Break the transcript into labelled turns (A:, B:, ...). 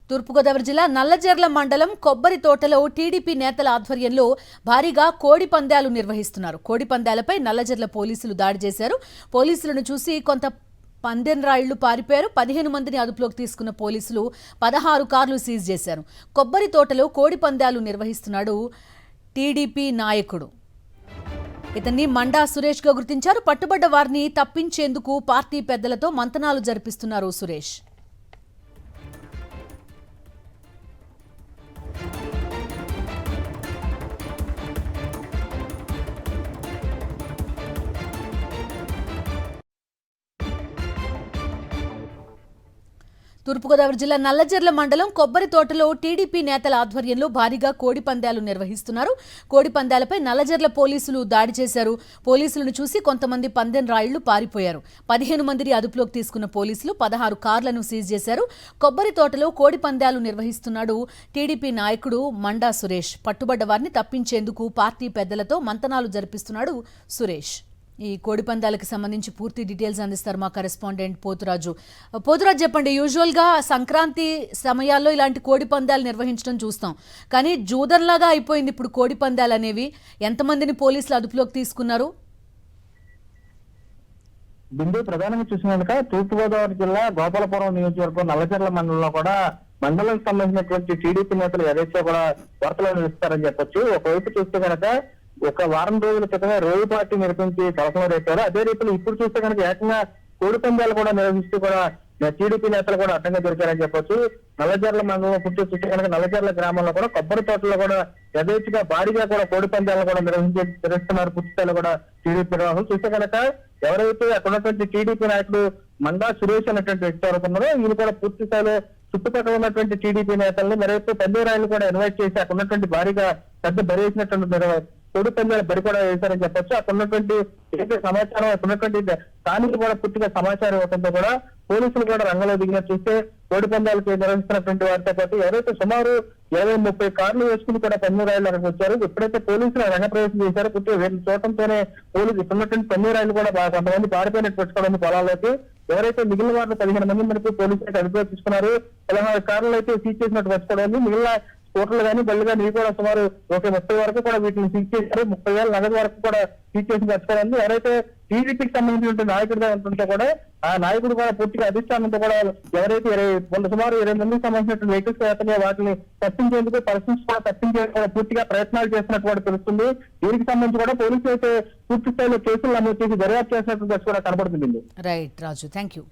A: తూర్పుగోదావరి జిల్లా నల్లజర్ల మండలం కొబ్బరి తోటలో టీడీపీ నేతల ఆధ్వర్యంలో భారీగా కోడి పందాలు నిర్వహిస్తున్నారు. కోడి పందాలపై నల్లజర్ల పోలీసులు దాడి చేశారు. పోలీసులను చూసి కొంత పందెం రాయిళ్లు పారిపోయారు. 15 మందిని అదుపులోకి తీసుకున్న పోలీసులు 16 కార్లు సీజ్ చేశారు. కొబ్బరి తోటలో కోడి పందాలు నిర్వహిస్తున్నాడు టీడీపీ నాయకుడు. ఇతన్ని మండా సురేష్ గా గుర్తించారు. పట్టుబడ్డ వారిని తప్పించేందుకు పార్టీ పెద్దలతో మంతనాలు జరిపిస్తున్నారు సురేష్. తూర్పుగోదావరి జిల్లా నల్లజర్ల మండలం కొబ్బరి తోటలో టీడీపీ నేతల ఆధ్వర్యంలో భారీగా కోడి పందాలు నిర్వహిస్తున్నారు. కోడి పందాలపై నల్లజర్ల పోలీసులు దాడి చేశారు. పోలీసులను చూసి కొంతమంది పందెం రాయిళ్లు పారిపోయారు. 15 మందిని అదుపులోకి తీసుకున్న పోలీసులు 16 కార్లను సీజ్ చేశారు. కొబ్బరి తోటలో కోడి పందాలు నిర్వహిస్తున్నాడు టీడీపీ నాయకుడు మండా సురేష్. పట్టుబడ్డ వారిని తప్పించేందుకు పార్టీ పెద్దలతో మంతనాలు జరిపిస్తున్నాడు సురేష్. ఈ కోడి పందాలకు సంబంధించి పూర్తి డీటెయిల్స్ అందిస్తారు మా కరెస్పాండెంట్ పోతురాజు. చెప్పండి, యూజువల్గా సంక్రాంతి సమయాల్లో ఇలాంటి కోడి పందాలు నిర్వహించడం చూస్తాం, కానీ జూదంలాగా అయిపోయింది ఇప్పుడు కోడి పందాలు అనేవి. ఎంతమందిని పోలీసులు అదుపులోకి తీసుకున్నారు?
B: బిందు ప్రధానంగా చూసినాక తూర్పుగోదావరి జిల్లా గోపాలపురం నియోజకవర్గం నల్లజర్ల మండలంలో కూడా మండలానికి సంబంధించినటువంటి టీడీపీ నేతలు ఏదైతే కూడా వార్తలు ఇస్తారని చెప్పొచ్చు. ఒకవైపు చూస్తే కనుక ఒక వారం రోజుల క్రితమే రోజు పార్టీ నిర్వహించి కలసం రేపారు. అదే రీతిలో ఇప్పుడు చూస్తే కనుక ఏకంగా కోడి పందాలు కూడా నిర్వహిస్తూ కూడా టీడీపీ నేతలు కూడా అడ్డంగా దొరికారని చెప్పొచ్చు. నల్లజర్ల మండలంలో పుట్టి చూస్తే కనుక నల్లజర్ల గ్రామంలో కూడా కొబ్బరి తోటలో కూడా యథేచ్ఛగా భారీగా కూడా కోడి పందాలను కూడా నిర్వహిస్తున్నారు పూర్తి స్థాయిలో కూడా టీడీపీ నిర్వాహకులు. చూస్తే కనుక ఎవరైతే అక్కడ ఉన్నటువంటి టీడీపీ నాయకుడు మండా సురేష్ అనేటువంటి వ్యక్తి ఎవరుకున్నారో వీళ్ళు కూడా పూర్తి స్థాయిలో చుట్టుపక్కల ఉన్నటువంటి టీడీపీ నేతల్ని మరైతే పందేరాయిలు కూడా ఇన్వైట్ చేసి అక్కడ ఉన్నటువంటి భారీగా పెద్ద బరి వేసినటువంటి కోడి పందాల బరి కూడా వేశారని చెప్పొచ్చు. అక్కడ ఉన్నటువంటి సమాచారం అక్కడ ఉన్నటువంటి స్థానికులు కూడా పూర్తిగా సమాచారం ఇవ్వడంతో కూడా పోలీసులు కూడా రంగంలో దిగినట్టు చూస్తే కోడి పందాలకు నిర్వహిస్తున్నటువంటి వారితో పాటు ఎవరైతే సుమారు 20-30 కార్లు వేసుకుని కూడా పన్నీరాయిలు అక్కడికి వచ్చారు. ఎప్పుడైతే పోలీసులు రంగప్రవేశం చేశారో పూర్తిగా వీళ్ళు చూడటంతోనే పోలీసులు ఉన్నటువంటి పన్నీరాయిలు కూడా కొంతమంది పారిపోయినట్టు పెట్టుకోవడానికి పొలాల్లోకి ఎవరైతే మిగిలిన వారిని 15 మంది మనకు పోలీసులకు అదుపులోకి తీసుకున్నారు. 16 కార్లు అయితే సీజ్ చేసినట్టు పెట్టుకోవడానికి మిగిలిన స్కూటర్లు కానీ బళ్ళు కానీ ఇవి కూడా సుమారు 30 వరకు కూడా వీటిని సీజ్ చేశారు. 30,000 నగదు వరకు కూడా సీజ్ చేసి పెట్టుకోవడానికి ఎవరైతే టీడీపీకి సంబంధించిన నాయకుడిగా ఉంటుందో కూడా ఆ నాయకుడు కూడా పూర్తిగా అధిష్టానంతో కూడా ఎవరైతే సుమారు 20 మందికి సంబంధించిన వెహికల్స్ వాటిని తప్పించేందుకు పర్సన్స్ కూడా తప్పించేందుకు పూర్తిగా ప్రయత్నాలు చేస్తున్నట్టు కూడా తెలుస్తుంది. దీనికి సంబంధించి కూడా పోలీసులు అయితే పూర్తి స్థాయిలో కేసులు నమోదు చేసి దర్యాప్తు చేసినట్టు కూడా కనబడుతుంది.
A: Right Raju, thank you.